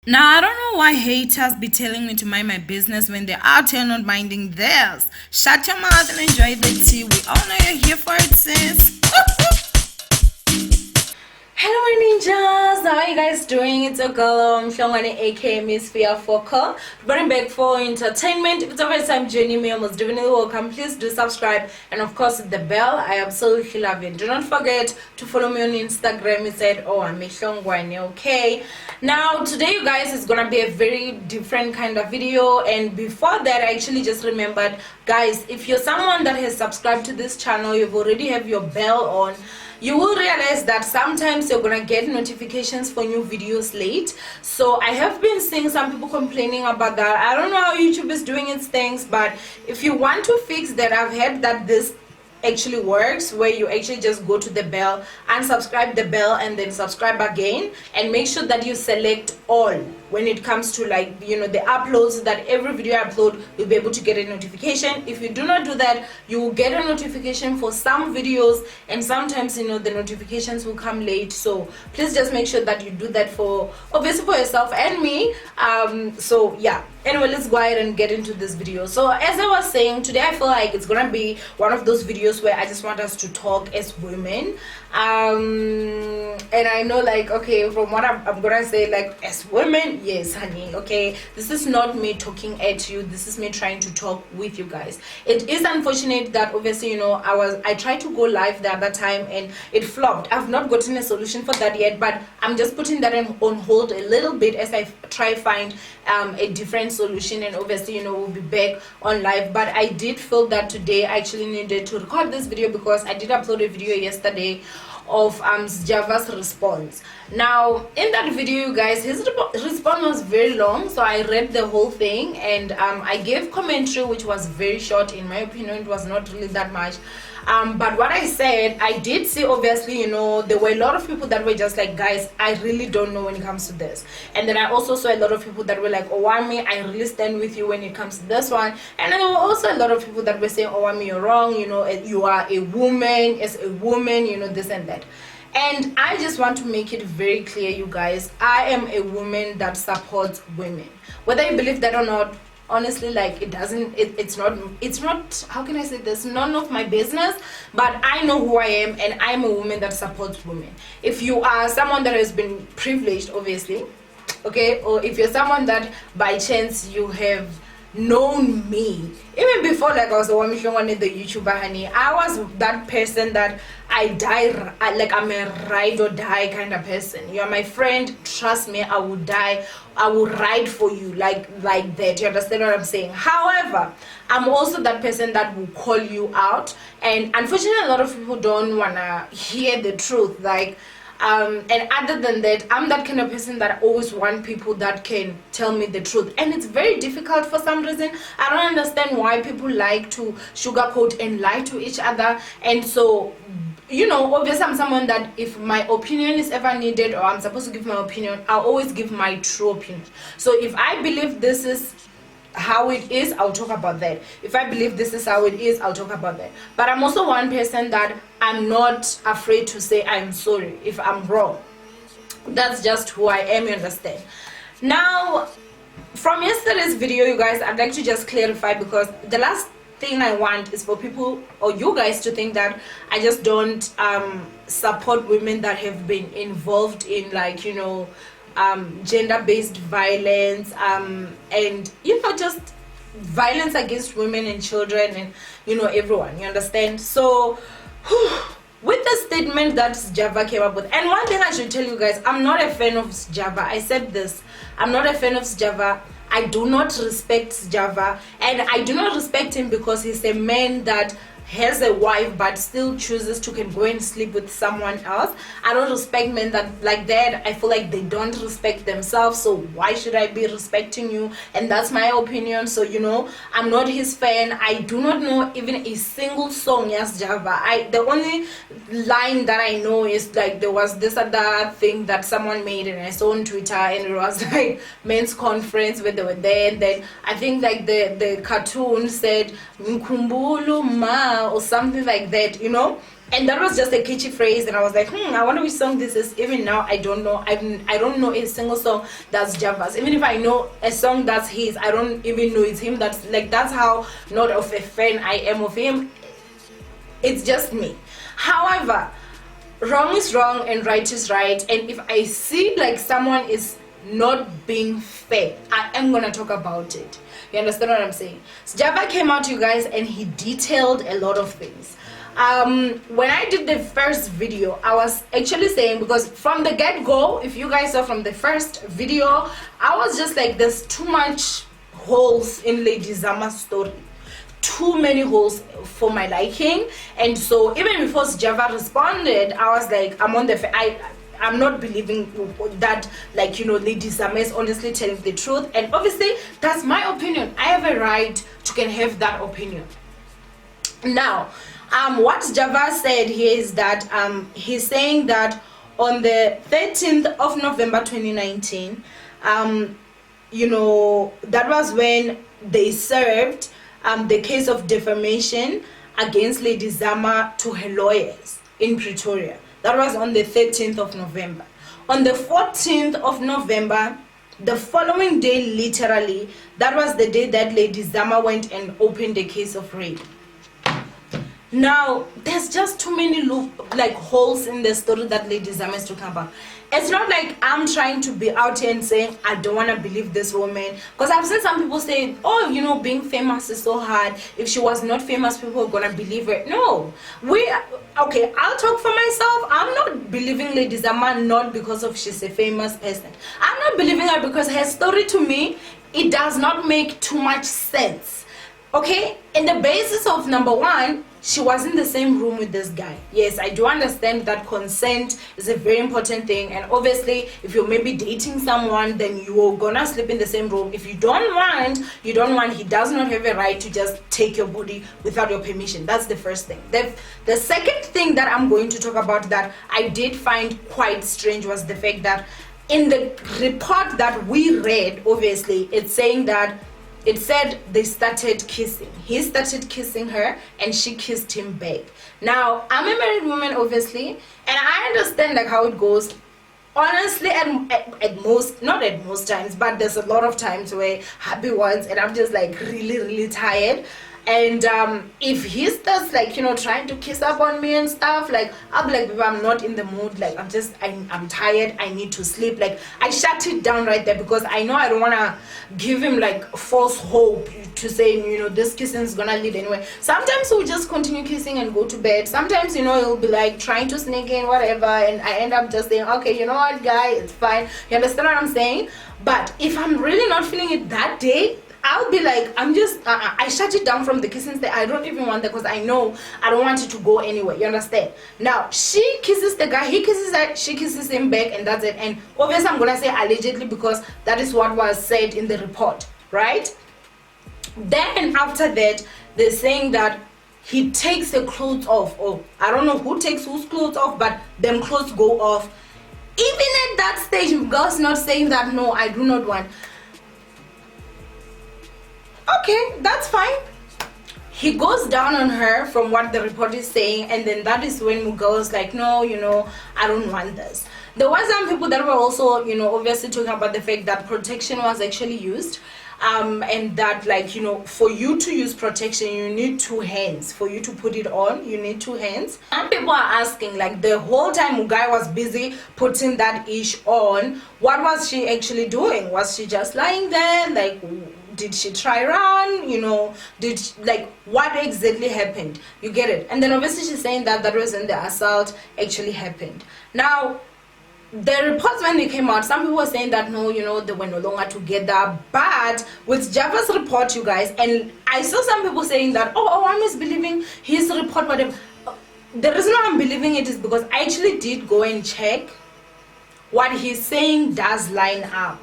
Now, I don't know why haters be telling me to mind my business when they're out here not minding theirs. Shut your mouth and enjoy the tea. We all know you're here for it, sis. Hello my ninjas, how are you guys doing? It's your girl Hlongwane aka Miss Fear Focal. Running back for entertainment. If it's the first time joining me, almost doing it, welcome. Please do subscribe and of course the bell. I absolutely love it. Do not forget to follow me on Instagram. It's at Owamie Hlongwane, okay? Now today you guys is gonna be a very different kind of video, and before that I actually just remembered, guys, if you're someone that has subscribed to this channel, you've already have your bell on, you will realize that sometimes you're gonna get notifications for new videos late. So I have been seeing some people complaining about that. I don't know how YouTube is doing its things, but if you want to fix that, I've heard that this actually works, where you actually just go to the bell, unsubscribe the bell, and then subscribe again, and make sure that you select all when it comes to, like, you know, the uploads, that every video I upload you'll be able to get a notification. If you do not do that, you will get a notification for some videos, and sometimes, you know, the notifications will come late. So please just make sure that you do that, for obviously for yourself and me. So yeah, anyway, let's go ahead and get into this video. So as I was saying, today I feel like it's gonna be one of those videos where I just want us to talk as women. And I know, like, okay, from what I'm gonna say, like, as women, yes honey, okay, this is not me talking at you, this is me trying to talk with you guys. It is unfortunate that obviously, you know, I tried to go live the other time and it flopped. I've not gotten a solution for that yet, but I'm just putting that on hold a little bit as I try find a different solution, and obviously, you know, we'll be back on live. But I did feel that today I actually needed to record this video because I did upload a video yesterday of Sjava's response. Now in that video, you guys, his response was very long, so I read the whole thing, and I gave commentary which was very short. In my opinion, it was not really that much. But what I said, I did see, obviously, you know, there were a lot of people that were just like, guys, I really don't know when it comes to this. And then I also saw a lot of people that were like, Owamie, I really stand with you when it comes to this one. And then there were also a lot of people that were saying, Owamie, you're wrong, you know, you are a woman, as a woman, you know, this and that. And I just want to make it very clear, you guys, I am a woman that supports women. Whether you believe that or not, honestly, like, it's not, how can I say this, none of my business. But I know who I am, and I'm a woman that supports women. If you are someone that has been privileged, obviously, okay, or if you're someone that by chance you have known me even before, like I was Owamie Hlongwane, the YouTuber, honey, I was that person that like, I'm a ride or die kind of person. You're my friend, trust me, I will die, I will ride for you, like that. You understand what I'm saying? However, I'm also that person that will call you out, and unfortunately a lot of people don't wanna hear the truth, like, and other than that, I'm that kind of person that I always want people that can tell me the truth, and it's very difficult for some reason. I don't understand why people like to sugarcoat and lie to each other. And so, you know, obviously I'm someone that if my opinion is ever needed, or I'm supposed to give my opinion, I'll always give my true opinion. So if I believe this is how it is, I'll talk about that. If I believe this is how it is, I'll talk about that. But I'm also one person that I'm not afraid to say I'm sorry if I'm wrong. That's just who I am, you understand? Now, from yesterday's video, you guys, I'd like to just clarify, because the last thing I want is for people or you guys to think that I just don't support women that have been involved in, like, you know, gender-based violence, and, you know, just violence against women and children, and, you know, everyone, you understand? So with the statement that Sjava came up with, and one thing I should tell you guys, I'm not a fan of Sjava. I said this, I'm not a fan of Sjava. I do not respect Sjava, and I do not respect him because he's a man that has a wife but still chooses to can go and sleep with someone else. I don't respect men that like that. I feel like they don't respect themselves, so why should I be respecting you? And that's my opinion. So, you know, I'm not his fan. I do not know even a single song, yes, Sjava. The only line that I know is, like, there was this other thing that someone made and I saw on Twitter, and it was like men's conference where they were there, and then I think like the cartoon said Mkumbulu ma or something like that, you know. And that was just a catchy phrase, and I was like, I wonder which song this is. Even now, I don't know. I don't know a single song that's Java's. Even if I know a song that's his, I don't even know it's him. That's how not of a fan I am of him. It's just me. However, wrong is wrong and right is right. And if I see like someone is not being fair, I am gonna talk about it. You understand what I'm saying? Sjava came out, you guys, and he detailed a lot of things. When I did the first video, I was actually saying, because from the get-go, if you guys saw from the first video, I was just like, there's too much holes in Lady Zama's story, too many holes for my liking. And so even before Sjava responded, I was like, I'm not believing that, like, you know, Lady Zama is honestly telling the truth. And obviously that's my opinion. I have a right to can have that opinion. Now, what Sjava said here is that he's saying that on the 13th of November 2019, you know, that was when they served the case of defamation against Lady Zama to her lawyers in Pretoria. That was on the 13th of November. On the 14th of November, the following day, literally, that was the day that Lady Zama went and opened the case of rape. Now, there's just too many holes in the story that Lady Zama is talking about. It's not like I'm trying to be out here and saying I don't want to believe this woman, because I've seen some people say, oh, you know, being famous is so hard. If she was not famous, people are gonna believe her. No, okay, I'll talk for myself. I'm not believing Lady Zama not because of she's a famous person. I'm not believing her because her story, to me, it does not make too much sense. Okay, in the basis of number one, she was in the same room with this guy. Yes, I do understand that consent is a very important thing, and obviously if you're maybe dating someone, then you're gonna sleep in the same room. If you don't want, he does not have a right to just take your body without your permission. That's the first thing. The second thing that I'm going to talk about that I did find quite strange was the fact that in the report that we read, obviously it's saying that it said they started kissing. He started kissing her and she kissed him back. Now, I'm a married woman, obviously, and I understand like how it goes. Honestly, at most, not at most times, but there's a lot of times where happy ones and I'm just like really, really tired. And if he starts like, you know, trying to kiss up on me and stuff, like I'll be like, baby, I'm not in the mood. Like I'm tired. I need to sleep. Like I shut it down right there because I know I don't want to give him like false hope to say, you know, this kissing is gonna lead anywhere. Sometimes we'll just continue kissing and go to bed. Sometimes, you know, he'll be like trying to sneak in, whatever, and I end up just saying, okay, you know what, guy, it's fine. You understand what I'm saying? But if I'm really not feeling it that day, I'll be like, I'm just, I shut it down from the kissing stage. I don't even want that because I know I don't want it to go anywhere. You understand? Now, she kisses the guy, he kisses her, she kisses him back, and that's it. And obviously, I'm going to say allegedly because that is what was said in the report, right? Then after that, they're saying that he takes the clothes off. Oh, I don't know who takes whose clothes off, but them clothes go off. Even at that stage, girls not saying that, no, I do not want. Okay, that's fine. He goes down on her from what the report is saying, and then that is when Muga was like, no, you know, I don't want this. There were some people that were also, you know, obviously talking about the fact that protection was actually used, and that, like, you know, for you to use protection, you need 2 hands. For you to put it on, you need 2 hands. And people are asking, like, the whole time Mugai was busy putting that ish on, what was she actually doing? Was she just lying there? Like, did she try run? You know, what exactly happened? You get it? And then obviously she's saying that that was when the assault actually happened. Now, the reports when they came out, some people were saying that no, you know, they were no longer together. But with Java's report, you guys, and I saw some people saying that, oh, Owamie is believing his report, whatever. The reason why I'm believing it is because I actually did go and check what he's saying does line up.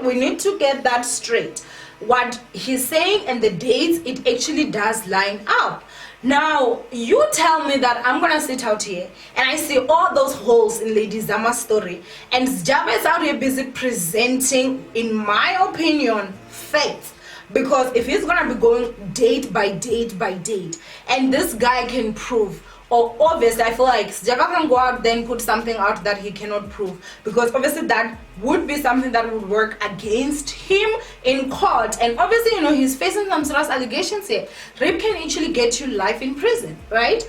We need to get that straight. What he's saying and the dates, it actually does line up. Now, you tell me that I'm gonna sit out here and I see all those holes in Lady Zama's story, and Sjava is out here busy presenting, in my opinion, facts. Because if he's gonna be going date by date by date, and this guy can prove, or obviously I feel like Sjava can go out then put something out that he cannot prove, because obviously that would be something that would work against him in court. And obviously, you know, he's facing some serious allegations here. Rape can actually get you life in prison, right?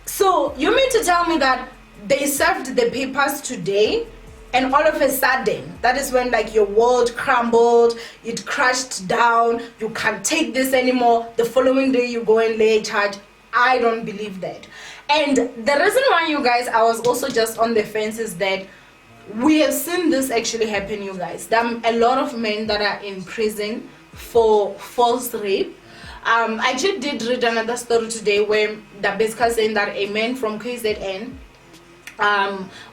So you mean to tell me that they served the papers today, and all of a sudden, that is when like your world crumbled, it crashed down, you can't take this anymore, the following day you go and lay a charge? I don't believe that. And the reason why, you guys, I was also just on the fence is that we have seen this actually happen, you guys. There are a lot of men that are in prison for false rape. I actually did read another story today where the basically saying that a man from KZN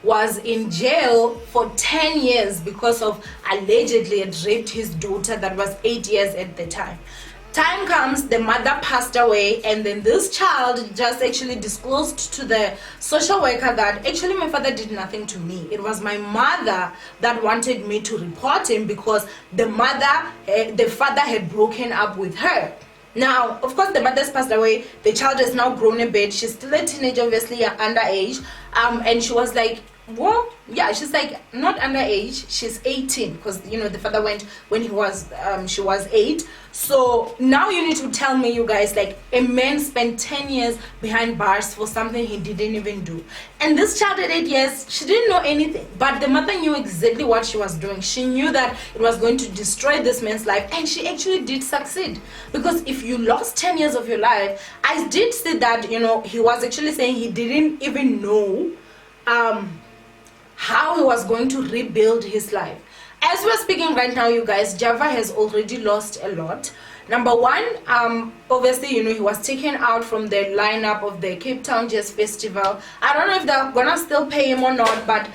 was in jail for 10 years because of allegedly had raped his daughter that was 8 years at the time. Time comes, the mother passed away, and then this child just actually disclosed to the social worker that actually my father did nothing to me. It was my mother that wanted me to report him because the father had broken up with her. Now, of course, the mother's passed away. The child is now grown a bit. She's still a teenager, obviously, underage. And she was like, well, yeah, she's like not underage. She's 18 because, you know, the father went when she was 8. So now you need to tell me, you guys, like a man spent 10 years behind bars for something he didn't even do. And this child at 8 years, she didn't know anything. But the mother knew exactly what she was doing. She knew that it was going to destroy this man's life. And she actually did succeed. Because if you lost 10 years of your life, I did see that, you know, he was actually saying he didn't even know how he was going to rebuild his life. As we're speaking right now, you guys, Sjava has already lost a lot. Number one, obviously, you know, he was taken out from the lineup of the Cape Town Jazz Festival. I don't know if they're gonna still pay him or not, but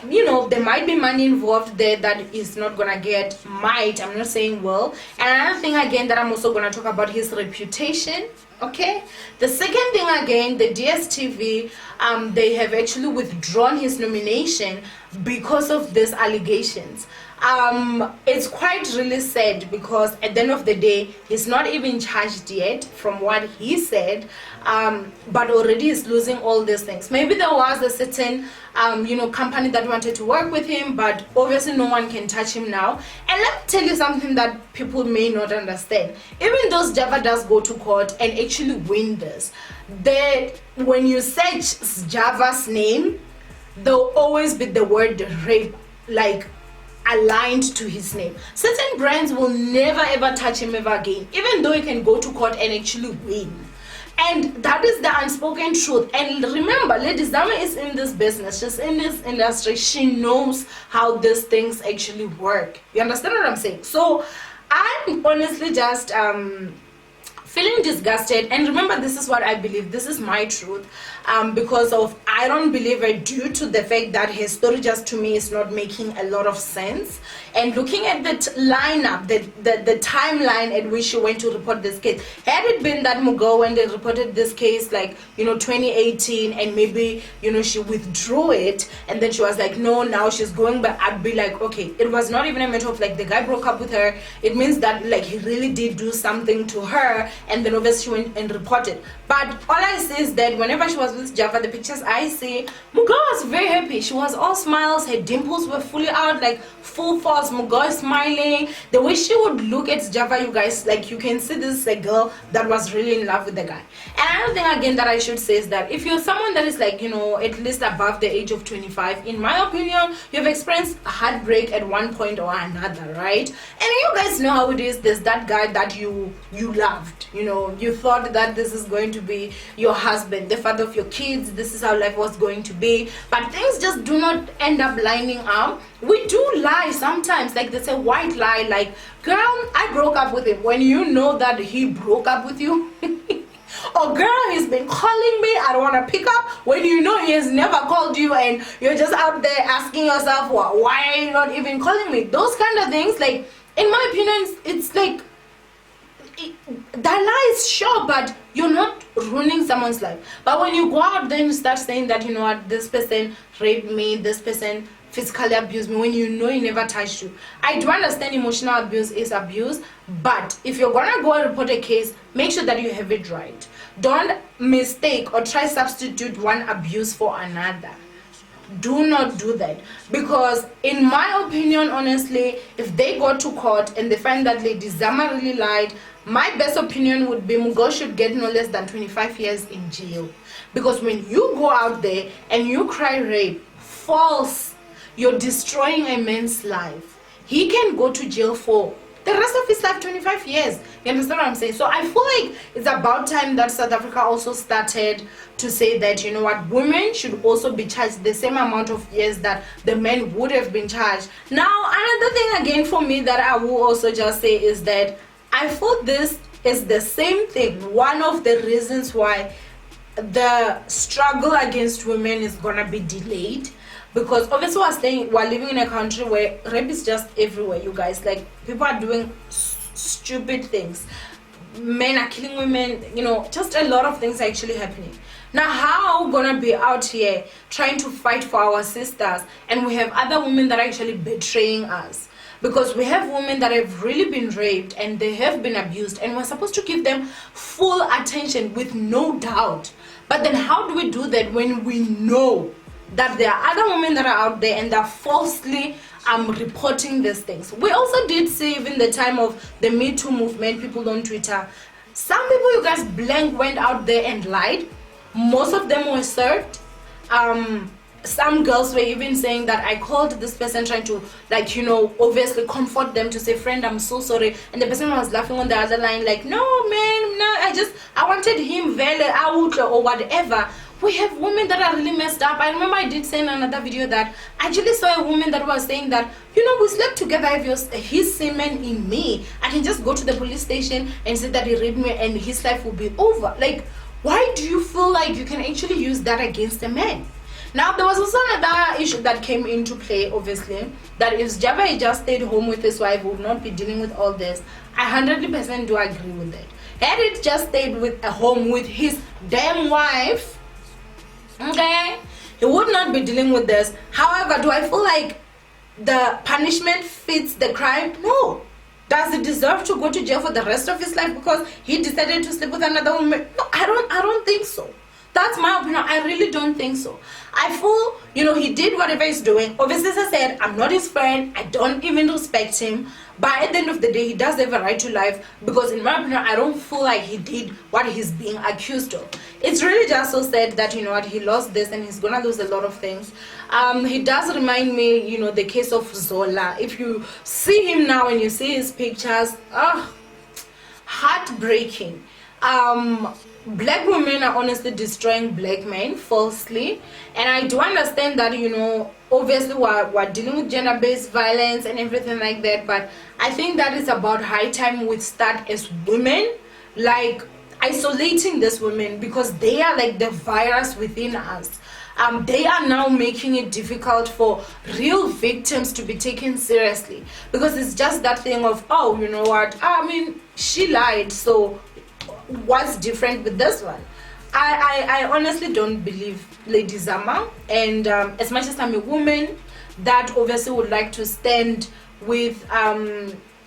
you know, there might be money involved there that he's not gonna get. I'm not saying will. And another thing again that I'm also gonna talk about, his reputation. Okay, the second thing again, the DSTV, they have actually withdrawn his nomination because of these allegations. It's quite really sad because at the end of the day, he's not even charged yet from what he said, but already he's losing all these things. Maybe there was a certain you know, company that wanted to work with him, but obviously no one can touch him now. And let me tell you something that people may not understand. Even though Sjava does go to court and actually win this, when you search Sjava's name, there'll always be the word rape like aligned to his name. Certain brands will never ever touch him ever again, even though he can go to court and actually win. And that is the unspoken truth. And remember, Lady Zama is in this business, she's in this industry, she knows how these things actually work. You understand what I'm saying? So I'm honestly just feeling disgusted. And remember, this is what I believe, this is my truth, because of I don't believe it due to the fact that his story just to me is not making a lot of sense. And looking at the lineup, the timeline at which she went to report this case, had it been that Mugo went and reported this case like, you know, 2018, and maybe, you know, she withdrew it and then she was like, no, now she's going back, I'd be like, okay, it was not even a matter of like the guy broke up with her. It means that like he really did do something to her, and then obviously she went and reported. But all I see is that whenever she was with Sjava, the pictures I see, Mugo was very happy. She was all smiles, her dimples were fully out, like full force. Mugo is smiling. The way she would look at Sjava, you guys, like you can see this is a girl that was really in love with the guy. And another thing again that I should say is that if you're someone that is like, you know, at least above the age of 25, in my opinion, you've experienced a heartbreak at one point or another, right? And you guys know how it is. There's that guy that you loved, you know, you thought that this is going to be your husband, the father of your kids, this is how life was going to be, but things just do not end up lining up. We do lie sometimes, like they say white lie, like, girl, I broke up with him, when you know that he broke up with you. Or girl, he's been calling me, I don't want to pick up, when you know he has never called you and you're just out there asking yourself, well, why are you not even calling me? Those kind of things, like, in my opinion, it's like, that lie is sure, but you're not ruining someone's life. But when you go out then you start saying that, you know what, this person raped me, this person physically abuse me when you know he never touched you. I do understand emotional abuse is abuse, but if you're gonna go and report a case, make sure that you have it right. Don't mistake or try substitute one abuse for another. Do not do that, because in my opinion, honestly, if they go to court and they find that Lady Zama really lied, my best opinion would be Mugo should get no less than 25 years in jail. Because when you go out there and you cry rape, false, you're destroying a man's life. He can go to jail for the rest of his life, 25 years. You understand what I'm saying? So I feel like it's about time that South Africa also started to say that, you know what, women should also be charged the same amount of years that the men would have been charged. Now, another thing again for me that I will also just say is that I feel this is the same thing. One of the reasons why the struggle against women is gonna be delayed, because obviously we're living in a country where rape is just everywhere, you guys. Like, people are doing stupid things, men are killing women, you know, just a lot of things are actually happening. Now, how are we gonna be out here trying to fight for our sisters and we have other women that are actually betraying us? Because we have women that have really been raped and they have been abused, and we're supposed to give them full attention with no doubt. But then how do we do that when we know that there are other women that are out there and they're falsely reporting these things? We also did see, even the time of the Me Too movement, people on Twitter, some people, you guys, blank went out there and lied. Most of them were served. Some girls were even saying that I called this person trying to, like, you know, obviously comfort them, to say, friend, I'm so sorry. And the person was laughing on the other line like, no man, no, I wanted him vele out or whatever. We have women that are really messed up. I remember I did say in another video that I actually saw a woman that was saying that, you know, we slept together, if his semen in me, I can just go to the police station and say that he raped me and his life will be over. Like, why do you feel like you can actually use that against a man? Now, there was also another issue that came into play, obviously, that if Sjava had just stayed home with his wife, would not be dealing with all this. I 100% do agree with that. Had it just stayed with a home with his damn wife, okay, he would not be dealing with this. However, do I feel like the punishment fits the crime? No. Does he deserve to go to jail for the rest of his life because he decided to sleep with another woman? No, I don't think so. That's my opinion. I really don't think so. I feel, you know, he did whatever he's doing. Obviously, as I said, I'm not his friend. I don't even respect him. But at the end of the day, he does have a right to life, because in my opinion, I don't feel like he did what he's being accused of. It's really just so sad that, you know what, he lost this and he's gonna lose a lot of things. He does remind me, you know, the case of Zola. If you see him now and you see his pictures, heartbreaking. Black women are honestly destroying black men falsely, and I do understand that, you know, obviously we're dealing with gender-based violence and everything like that, but I think that is about high time we start as women, like, isolating these women, because they are like the virus within us. They are now making it difficult for real victims to be taken seriously, because it's just that thing of, oh, you know what, I mean, she lied, so what's different with this one? I honestly don't believe Lady Zama, and as much as I'm a woman that obviously would like to stand with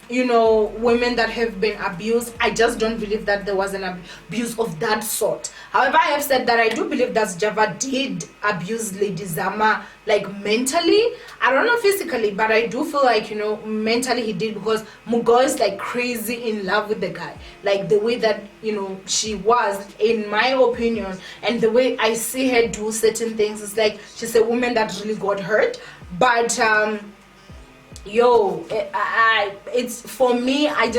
you know, women that have been abused, I just don't believe that there was an abuse of that sort. However, I have said that I do believe that Sjava did abuse Lady Zama, like, mentally. I don't know physically, but I do feel like, you know, mentally he did, because Mugo is like crazy in love with the guy. Like, the way that, you know, she was, in my opinion, and the way I see her do certain things, it's like she's a woman that really got hurt. But it's for me, I'm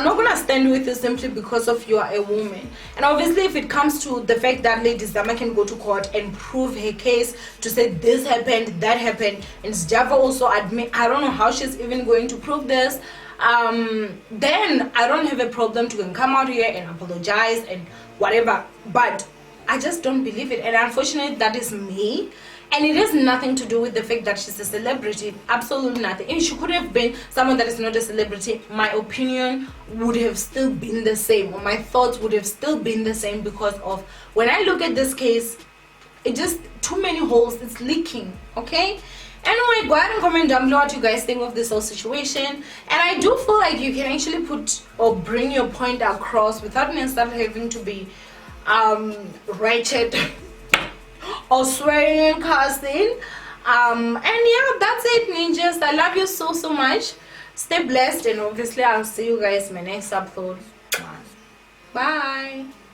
not gonna stand with you simply because of you are a woman. And obviously, if it comes to the fact that Lady Zama can go to court and prove her case to say this happened, that happened, and Sjava also admit, I don't know how she's even going to prove this, then I don't have a problem to come out here and apologize and whatever. But I just don't believe it, and unfortunately, that is me. And it has nothing to do with the fact that she's a celebrity. Absolutely nothing. And she could have been someone that is not a celebrity. My opinion would have still been the same, or my thoughts would have still been the same, because of, when I look at this case, it just, too many holes, it's leaking, okay? Anyway, go ahead and comment down below what you guys think of this whole situation. And I do feel like you can actually put or bring your point across without necessarily having to be wretched or swearing and cursing. And yeah, that's it, ninjas. I love you so much. Stay blessed, and obviously I'll see you guys in my next episode. Bye.